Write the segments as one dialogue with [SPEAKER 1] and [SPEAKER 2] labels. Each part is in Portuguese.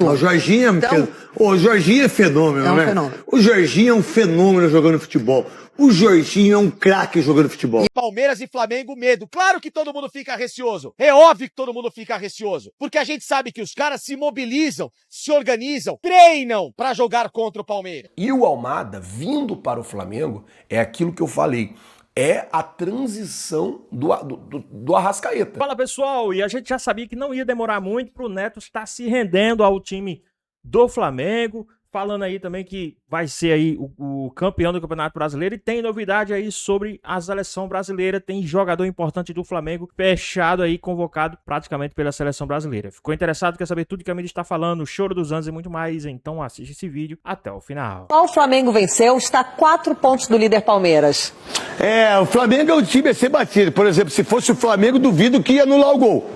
[SPEAKER 1] O Jorginho
[SPEAKER 2] Então,
[SPEAKER 1] o Jorginho é fenômeno,
[SPEAKER 2] é um
[SPEAKER 1] né?
[SPEAKER 2] fenômeno.
[SPEAKER 1] O Jorginho é um fenômeno jogando futebol. O Jorginho é um craque jogando futebol.
[SPEAKER 3] Palmeiras e Flamengo, medo. Claro que todo mundo fica receoso. É óbvio que todo mundo fica receoso. Porque a gente sabe que os caras se mobilizam, se organizam, treinam pra jogar contra o Palmeiras.
[SPEAKER 4] E o Almada, vindo para o Flamengo, é aquilo que eu falei. É a transição do Arrascaeta.
[SPEAKER 5] Fala pessoal, e a gente já sabia que não ia demorar muito pro Neto estar se rendendo ao time do Flamengo. Falando aí também que vai ser aí o campeão do Campeonato Brasileiro. E tem novidade aí sobre a seleção brasileira. Tem jogador importante do Flamengo fechado aí, convocado praticamente pela seleção brasileira. Ficou interessado? Quer saber tudo que a mídia está falando? O choro dos anos e muito mais? Então assiste esse vídeo até o final.
[SPEAKER 6] O Flamengo venceu, está a 4 pontos do líder Palmeiras.
[SPEAKER 1] O Flamengo é um time a ser batido. Por exemplo, se fosse o Flamengo, duvido que ia anular o gol.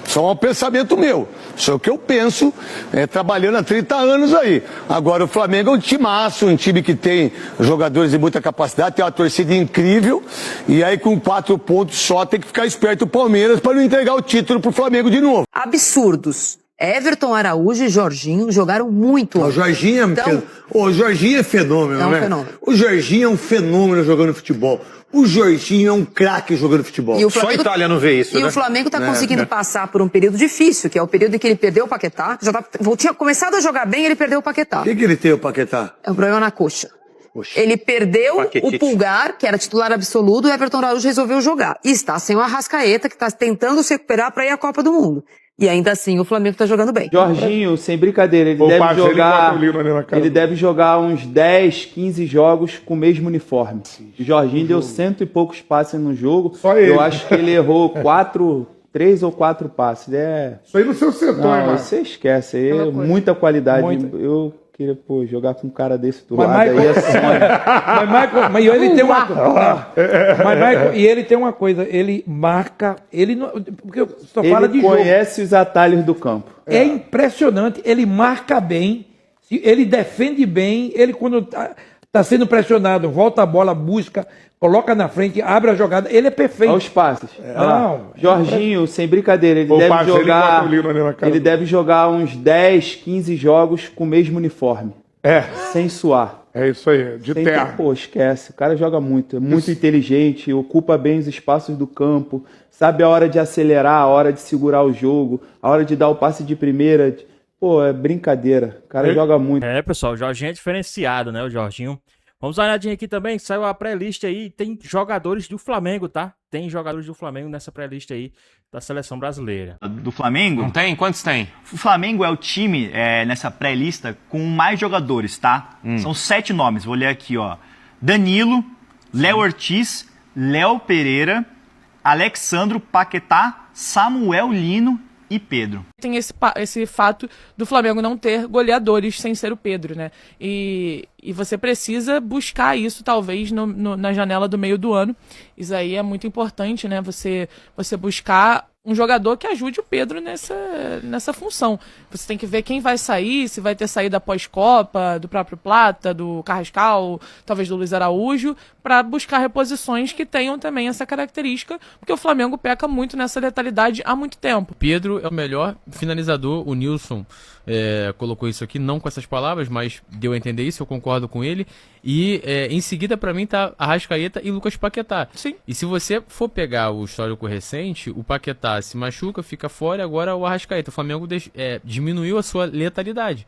[SPEAKER 1] Só um pensamento meu. Isso é o que eu penso, trabalhando há 30 anos aí. Agora, o Flamengo é um timaço, um time que tem jogadores de muita capacidade, tem uma torcida incrível. E aí, com 4 pontos só, tem que ficar esperto o Palmeiras para não entregar o título pro Flamengo de novo.
[SPEAKER 2] absurdos. Everton Araújo e Jorginho jogaram muito.
[SPEAKER 1] O Jorginho é fenômeno,
[SPEAKER 2] é um
[SPEAKER 1] né?
[SPEAKER 2] fenômeno.
[SPEAKER 1] O Jorginho é um fenômeno jogando futebol. O Jorginho é um craque jogando futebol.
[SPEAKER 2] E o
[SPEAKER 7] Só a
[SPEAKER 2] Flamengo,
[SPEAKER 7] Itália não vê isso,
[SPEAKER 2] e
[SPEAKER 7] né?
[SPEAKER 2] o Flamengo tá conseguindo passar por um período difícil, que é o período em que ele perdeu o Paquetá. Tinha começado a jogar bem, ele perdeu o Paquetá.
[SPEAKER 1] O que ele tem, o Paquetá?
[SPEAKER 2] É um problema na coxa.
[SPEAKER 1] Poxa.
[SPEAKER 2] Ele perdeu
[SPEAKER 7] Paquetite.
[SPEAKER 2] o Pulgar, que era titular absoluto, o Everton Araújo resolveu jogar. E está sem o Arrascaeta, que está tentando se recuperar para ir à Copa do Mundo. E ainda assim o Flamengo está jogando bem.
[SPEAKER 8] Jorginho, sem brincadeira, ele deve jogar uns 10, 15 jogos com o mesmo uniforme. O Jorginho deu 100 e poucos passes no jogo.
[SPEAKER 9] Só ele.
[SPEAKER 8] Eu acho que ele errou 3 ou 4 passes.
[SPEAKER 9] Isso aí no seu setor,
[SPEAKER 8] Não,
[SPEAKER 9] irmão.
[SPEAKER 8] você esquece, aí é muita qualidade.
[SPEAKER 9] Muita.
[SPEAKER 8] Eu queria, jogar com um cara desse do
[SPEAKER 9] Mas
[SPEAKER 8] lado
[SPEAKER 9] Michael-
[SPEAKER 8] aí é sonho.
[SPEAKER 9] Mas ele tem uma e ele tem uma coisa, ele marca, ele não, porque só fala de
[SPEAKER 8] Ele
[SPEAKER 9] jogo.
[SPEAKER 8] conhece os atalhos do campo.
[SPEAKER 9] É impressionante, ele marca bem, ele defende bem, ele quando tá sendo pressionado, volta a bola, busca, coloca na frente, abre a jogada, ele é perfeito.
[SPEAKER 8] Olha os passes.
[SPEAKER 9] Não,
[SPEAKER 8] Jorginho, sem brincadeira, ele deve jogar uns 10, 15 jogos com o mesmo uniforme. Sem suar.
[SPEAKER 9] É isso aí, de terra.
[SPEAKER 8] Esquece. O cara joga muito, é muito inteligente, ocupa bem os espaços do campo, sabe a hora de acelerar, a hora de segurar o jogo, a hora de dar o passe de primeira. É brincadeira. O cara joga muito.
[SPEAKER 5] É, pessoal, o Jorginho é diferenciado, né, o Jorginho. Vamos dar uma olhadinha aqui também, saiu a pré-lista aí, tem jogadores do Flamengo, tá? Tem jogadores do Flamengo nessa pré-lista aí da seleção brasileira.
[SPEAKER 10] Do Flamengo?
[SPEAKER 7] Não tem? Quantos tem?
[SPEAKER 10] O Flamengo é o time, nessa pré-lista, com mais jogadores, tá? São 7 nomes, vou ler aqui, ó. Danilo, Léo Ortiz, Léo Pereira, Alexandro Paquetá, Samuel Lino e Pedro.
[SPEAKER 11] Tem esse fato do Flamengo não ter goleadores sem ser o Pedro, né? E você precisa buscar isso, talvez, na janela do meio do ano. Isso aí é muito importante, né? Você buscar um jogador que ajude o Pedro nessa função. Você tem que ver quem vai sair, se vai ter saída pós-Copa, do próprio Plata, do Carrascal, talvez do Luiz Araújo, para buscar reposições que tenham também essa característica, porque o Flamengo peca muito nessa letalidade há muito tempo.
[SPEAKER 12] Pedro é o melhor finalizador, o Nilson colocou isso aqui, não com essas palavras, mas deu a entender isso, eu concordo com ele. E em seguida, para mim, tá Arrascaeta e Lucas Paquetá.
[SPEAKER 11] Sim.
[SPEAKER 12] E se você for pegar o histórico recente, o Paquetá se machuca, fica fora, agora o Arrascaeta. O Flamengo diminuiu a sua letalidade.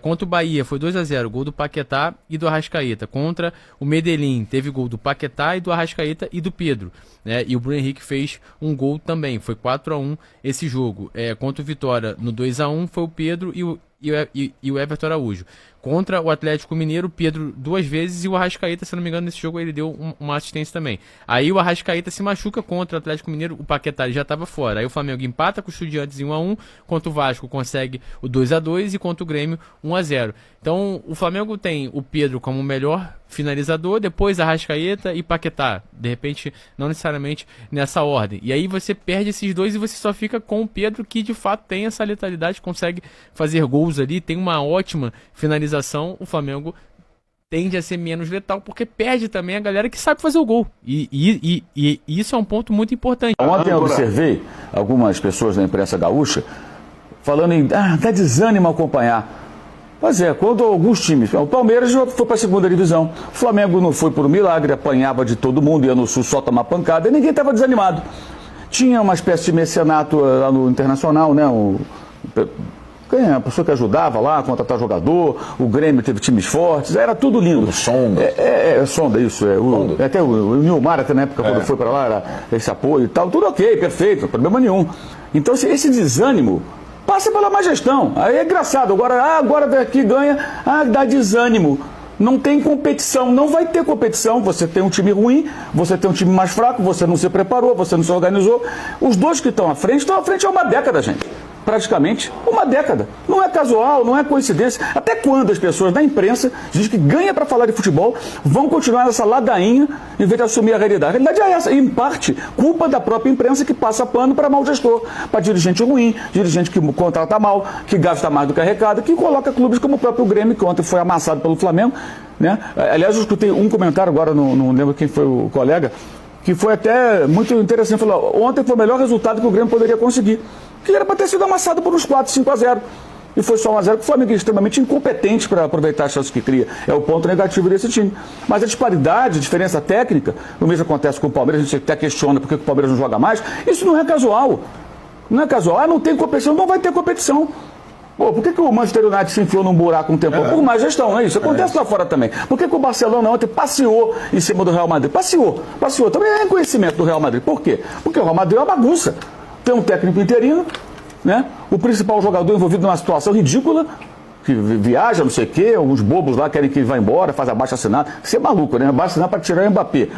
[SPEAKER 12] Contra o Bahia foi 2-0, gol do Paquetá e do Arrascaeta. Contra o Medellín, teve gol do Paquetá e do Arrascaeta e do Pedro. E o Bruno Henrique fez um gol também, foi 4-1 esse jogo. Contra o Vitória, no 2-1, foi o Pedro e o Everton Araújo. Contra o Atlético Mineiro, Pedro 2 vezes e o Arrascaeta, se não me engano, nesse jogo ele deu uma assistência também. Aí o Arrascaeta se machuca contra o Atlético Mineiro, o Paquetá já estava fora. Aí o Flamengo empata com o Estudiantes em 1-1, contra o Vasco consegue o 2-2 e contra o Grêmio 1-0. Então o Flamengo tem o Pedro como o melhor finalizador, depois Arrascaeta e Paquetá. De repente, não necessariamente nessa ordem. E aí você perde esses dois e você só fica com o Pedro, que de fato tem essa letalidade, consegue fazer gols ali, tem uma ótima finalização. O Flamengo tende a ser menos letal, porque perde também a galera que sabe fazer o gol. E isso é um ponto muito importante.
[SPEAKER 13] Ontem eu observei algumas pessoas da imprensa gaúcha
[SPEAKER 7] falando em dá desânimo acompanhar. Pois é, quando alguns times, o Palmeiras já foi para a segunda divisão, o Flamengo não foi por um milagre, apanhava de todo mundo, ia no Sul só tomar pancada, e ninguém estava desanimado. Tinha uma espécie de mecenato lá no Internacional, né? A pessoa que ajudava lá a contratar jogador, o Grêmio teve times fortes, era tudo lindo.
[SPEAKER 4] O Sonda.
[SPEAKER 7] Sonda, isso. Até o Nilmar, até na época, quando foi para lá, era esse apoio e tal, tudo ok, perfeito, problema nenhum. Então, esse desânimo passa pela má gestão. Aí é engraçado. Agora daqui ganha, dá desânimo. Não tem competição, não vai ter competição. Você tem um time ruim, você tem um time mais fraco, você não se preparou, você não se organizou. Os dois que estão à frente há uma década, gente. Praticamente uma década. Não é casual, não é coincidência. Até quando as pessoas da imprensa dizem que ganha para falar de futebol vão continuar nessa ladainha em vez de assumir a realidade? A realidade é essa, e em parte, culpa da própria imprensa que passa pano para mau gestor, para dirigente ruim, dirigente que contrata mal, que gasta mais do que arrecada, que coloca clubes como o próprio Grêmio, que ontem foi amassado pelo Flamengo, né? Aliás, eu escutei um comentário, agora não lembro quem foi o colega, que foi até muito interessante. Falou, ontem foi o melhor resultado que o Grêmio poderia conseguir. Que era para ter sido amassado por uns 4, 5-0. E foi só 1-0, porque o Flamengo é extremamente incompetente para aproveitar as chances que cria. É o ponto negativo desse time. Mas a disparidade, a diferença técnica, o mesmo acontece com o Palmeiras, a gente até questiona por que o Palmeiras não joga mais. Isso não é casual. Não é casual. Não tem competição, não vai ter competição. Pô, por que o Manchester United se enfiou num buraco um tempo? Por má gestão, não é isso? Acontece lá fora também. Por que o Barcelona ontem passeou em cima do Real Madrid? Passeou. Também é reconhecimento do Real Madrid. Por quê? Porque o Real Madrid é uma bagunça. Tem um técnico interino, né? O principal jogador envolvido numa situação ridícula, que viaja, não sei o quê, alguns bobos lá querem que ele vá embora, faz abaixo assinado. Você é maluco, né? Abaixo assinado para tirar o Mbappé.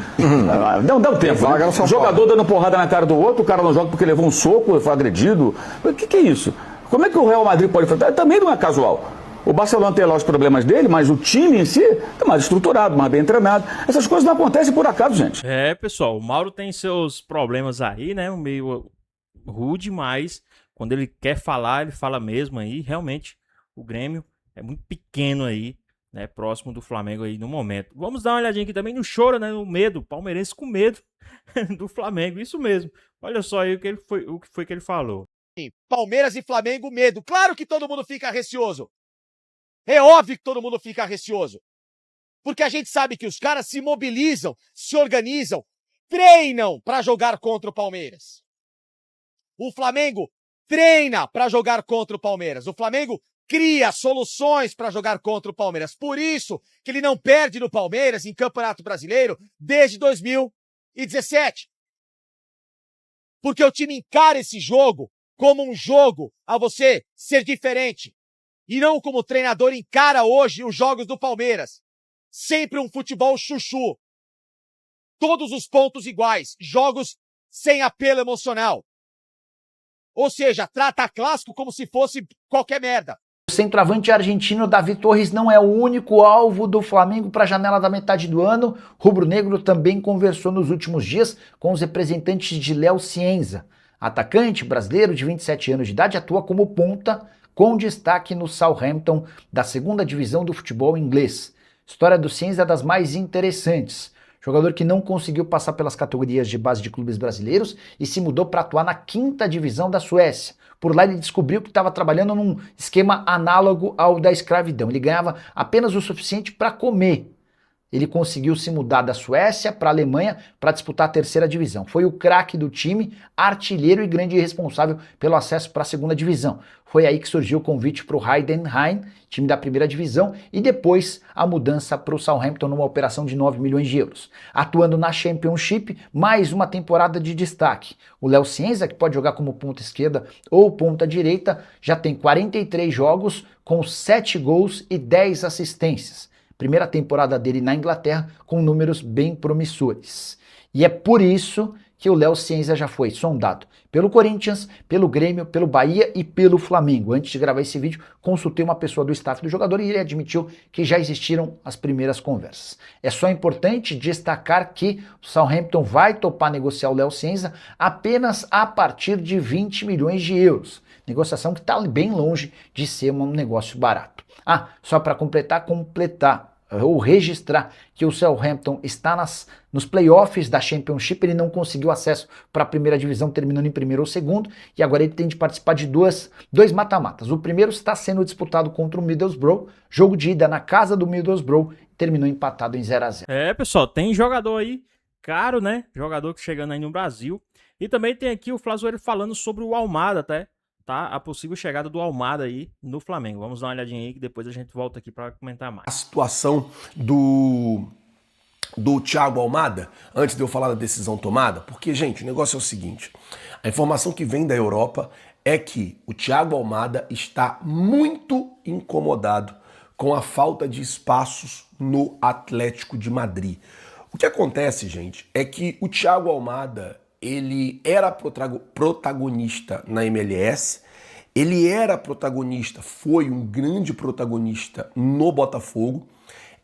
[SPEAKER 7] Dá um tempo. Né? O jogador dando porrada na cara do outro, o cara não joga porque levou um soco, foi agredido. O que é isso? Como é que o Real Madrid pode enfrentar? Também não é casual. O Barcelona tem lá os problemas dele, mas o time em si está mais estruturado, mais bem treinado. Essas coisas não acontecem por acaso, gente.
[SPEAKER 5] Pessoal, o Mauro tem seus problemas aí, né? Meio rude, mas quando ele quer falar, ele fala mesmo aí. Realmente, o Grêmio é muito pequeno aí, né? Próximo do Flamengo aí no momento. Vamos dar uma olhadinha aqui também no choro, né? No medo, palmeirense com medo do Flamengo. Isso mesmo. Olha só aí o que foi que ele falou.
[SPEAKER 3] Palmeiras e Flamengo, medo. Claro que todo mundo fica receoso. É óbvio que todo mundo fica receoso. Porque a gente sabe que os caras se mobilizam, se organizam, treinam para jogar contra o Palmeiras. O Flamengo treina para jogar contra o Palmeiras. O Flamengo cria soluções para jogar contra o Palmeiras. Por isso que ele não perde no Palmeiras em Campeonato Brasileiro desde 2017. Porque o time encara esse jogo como um jogo a você ser diferente. E não como o treinador encara hoje os jogos do Palmeiras. Sempre um futebol chuchu. Todos os pontos iguais. Jogos sem apelo emocional. Ou seja, trata clássico como se fosse qualquer merda.
[SPEAKER 13] O centroavante argentino David Torres não é o único alvo do Flamengo para a janela da metade do ano. Rubro-Negro também conversou nos últimos dias com os representantes de Léo Cienza. Atacante brasileiro de 27 anos de idade, atua como ponta, com destaque no Southampton, da segunda divisão do futebol inglês. História do Cienza é das mais interessantes. Jogador que não conseguiu passar pelas categorias de base de clubes brasileiros e se mudou para atuar na quinta divisão da Suécia. Por lá ele descobriu que estava trabalhando num esquema análogo ao da escravidão. Ele ganhava apenas o suficiente para comer. Ele conseguiu se mudar da Suécia para a Alemanha para disputar a terceira divisão. Foi o craque do time, artilheiro e grande responsável pelo acesso para a segunda divisão. Foi aí que surgiu o convite para o Heidenheim, time da primeira divisão, e depois a mudança para o Southampton numa operação de 9 milhões de euros. Atuando na Championship, mais uma temporada de destaque. O Léo Cienza, que pode jogar como ponta esquerda ou ponta direita, já tem 43 jogos com 7 gols e 10 assistências. Primeira temporada dele na Inglaterra com números bem promissores. E é por isso que o Léo Cienza já foi sondado pelo Corinthians, pelo Grêmio, pelo Bahia e pelo Flamengo. Antes de gravar esse vídeo, consultei uma pessoa do staff do jogador e ele admitiu que já existiram as primeiras conversas. É só importante destacar que o Southampton vai topar negociar o Léo Cienza apenas a partir de 20 milhões de euros. Negociação que está bem longe de ser um negócio barato. Só para completar, ou registrar que o Southampton está nos playoffs da Championship. Ele não conseguiu acesso para a primeira divisão, terminando em primeiro ou segundo, e agora ele tem de participar de dois mata-matas. O primeiro está sendo disputado contra o Middlesbrough, jogo de ida na casa do Middlesbrough, terminou empatado em 0-0.
[SPEAKER 5] Pessoal, tem jogador aí caro, né? Jogador que chegando aí no Brasil. E também tem aqui o Flazoeiro falando sobre o Almada, tá? A possível chegada do Almada aí no Flamengo. Vamos dar uma olhadinha aí que depois a gente volta aqui para comentar mais.
[SPEAKER 4] A situação do Thiago Almada, antes de eu falar da decisão tomada, porque, gente, o negócio é o seguinte, a informação que vem da Europa é que o Thiago Almada está muito incomodado com a falta de espaços no Atlético de Madrid. O que acontece, gente, é que o Thiago Almada, ele era protagonista na MLS, ele era protagonista, foi um grande protagonista no Botafogo,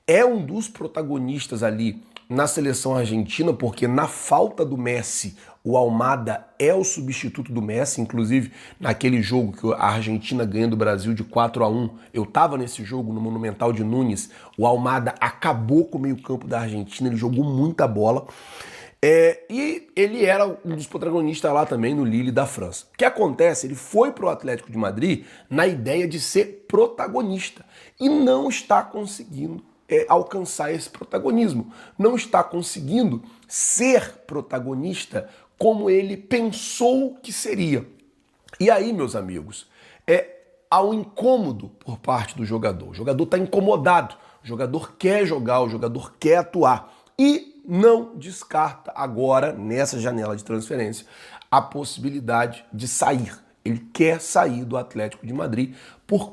[SPEAKER 4] é um dos protagonistas ali na seleção argentina, porque na falta do Messi, o Almada é o substituto do Messi. Inclusive, naquele jogo que a Argentina ganha do Brasil de 4-1, eu estava nesse jogo no Monumental de Nunes, o Almada acabou com o meio-campo da Argentina, ele jogou muita bola. E ele era um dos protagonistas lá também no Lille da França. O que acontece? Ele foi para o Atlético de Madrid na ideia de ser protagonista e não está conseguindo alcançar esse protagonismo. Não está conseguindo ser protagonista como ele pensou que seria. E aí, meus amigos, há um incômodo por parte do jogador. O jogador está incomodado, o jogador quer jogar, o jogador quer atuar. E não descarta agora, nessa janela de transferência, a possibilidade de sair. Ele quer sair do Atlético de Madrid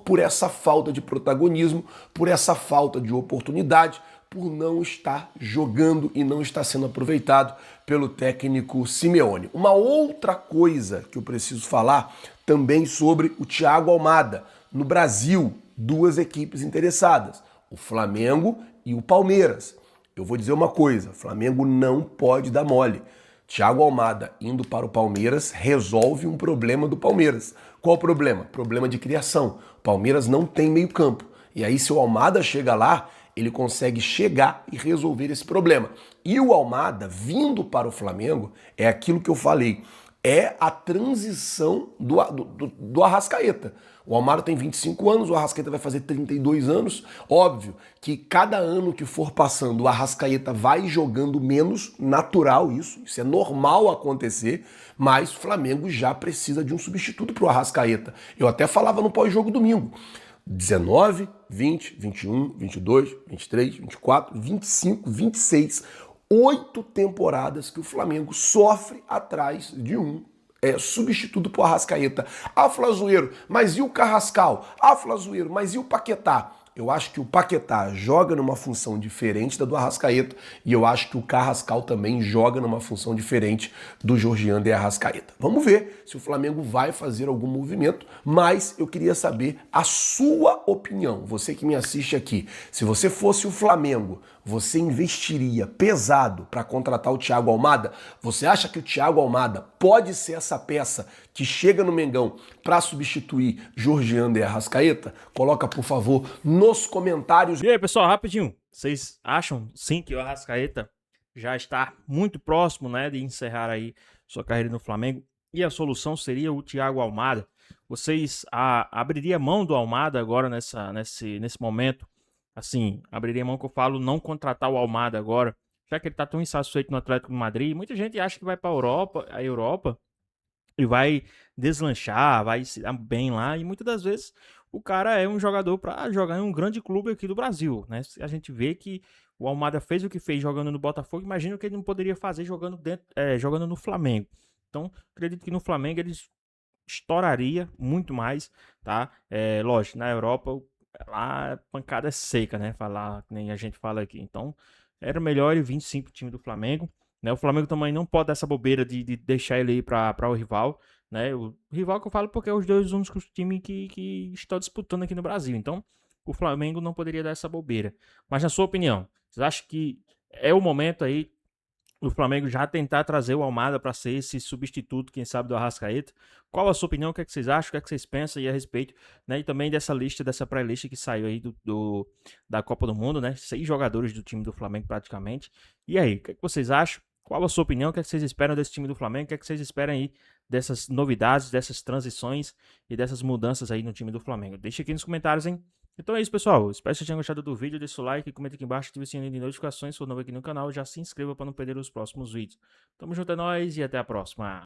[SPEAKER 4] por essa falta de protagonismo, por essa falta de oportunidade, por não estar jogando e não estar sendo aproveitado pelo técnico Simeone. Uma outra coisa que eu preciso falar também sobre o Thiago Almada. No Brasil, duas equipes interessadas, o Flamengo e o Palmeiras. Eu vou dizer uma coisa, Flamengo não pode dar mole. Thiago Almada indo para o Palmeiras resolve um problema do Palmeiras. Qual o problema? Problema de criação. O Palmeiras não tem meio campo. E aí se o Almada chega lá, ele consegue chegar e resolver esse problema. E o Almada vindo para o Flamengo é aquilo que eu falei. É a transição do Arrascaeta. O Almada tem 25 anos, o Arrascaeta vai fazer 32 anos. Óbvio que cada ano que for passando, o Arrascaeta vai jogando menos, natural isso é normal acontecer, mas o Flamengo já precisa de um substituto para o Arrascaeta. Eu até falava no pós-jogo domingo. 19, 20, 21, 22, 23, 24, 25, 26... 8 temporadas que o Flamengo sofre atrás de um substituto pro Arrascaeta. Flazoeiro, mas e o Carrascal? Flazoeiro, mas e o Paquetá? Eu acho que o Paquetá joga numa função diferente da do Arrascaeta e eu acho que o Carrascal também joga numa função diferente do Georgian de Arrascaeta. Vamos ver se o Flamengo vai fazer algum movimento, mas eu queria saber a sua opinião. Você que me assiste aqui, se você fosse o Flamengo, você investiria pesado para contratar o Thiago Almada? Você acha que o Thiago Almada pode ser essa peça que chega no Mengão para substituir Georgian de Arrascaeta? Coloca, por favor, nos comentários.
[SPEAKER 5] E aí, pessoal, rapidinho. Vocês acham, sim, que o Arrascaeta já está muito próximo, né, de encerrar aí sua carreira no Flamengo? E a solução seria o Thiago Almada? Vocês abririam mão do Almada agora nesse momento? Assim, abriria mão que eu falo não contratar o Almada agora, já que ele tá tão insatisfeito no Atlético de Madrid. Muita gente acha que vai para a Europa e vai deslanchar, vai se dar bem lá, e muitas das vezes o cara é um jogador para jogar em um grande clube aqui do Brasil, né? A gente vê que o Almada fez o que fez jogando no Botafogo, imagina o que ele não poderia fazer jogando no Flamengo. Então, acredito que no Flamengo ele estouraria muito mais, tá? Lógico, na Europa lá a pancada é seca, né? Falar que nem a gente fala aqui. Então, era melhor ele vir sim pro time do Flamengo, né? O Flamengo também não pode dar essa bobeira de deixar ele ir para o rival, né? O rival que eu falo porque é os dois únicos times que estão disputando aqui no Brasil. Então, o Flamengo não poderia dar essa bobeira. Mas na sua opinião, vocês acham que é o momento aí o Flamengo já tentar trazer o Almada para ser esse substituto, quem sabe, do Arrascaeta. Qual a sua opinião? O que é que vocês acham? O que é que vocês pensam aí a respeito, né? E também dessa lista, dessa pré-lista que saiu aí da Copa do Mundo, né? 6 jogadores do time do Flamengo praticamente. E aí, o que é que vocês acham? Qual a sua opinião? O que é que vocês esperam desse time do Flamengo? O que é que vocês esperam aí dessas novidades, dessas transições e dessas mudanças aí no time do Flamengo? Deixa aqui nos comentários, hein? Então é isso, pessoal. Espero que vocês tenham gostado do vídeo. Deixa o like, comenta aqui embaixo, ative o sininho de notificações se for novo aqui no canal. Já se inscreva para não perder os próximos vídeos. Tamo junto, é nóis e até a próxima.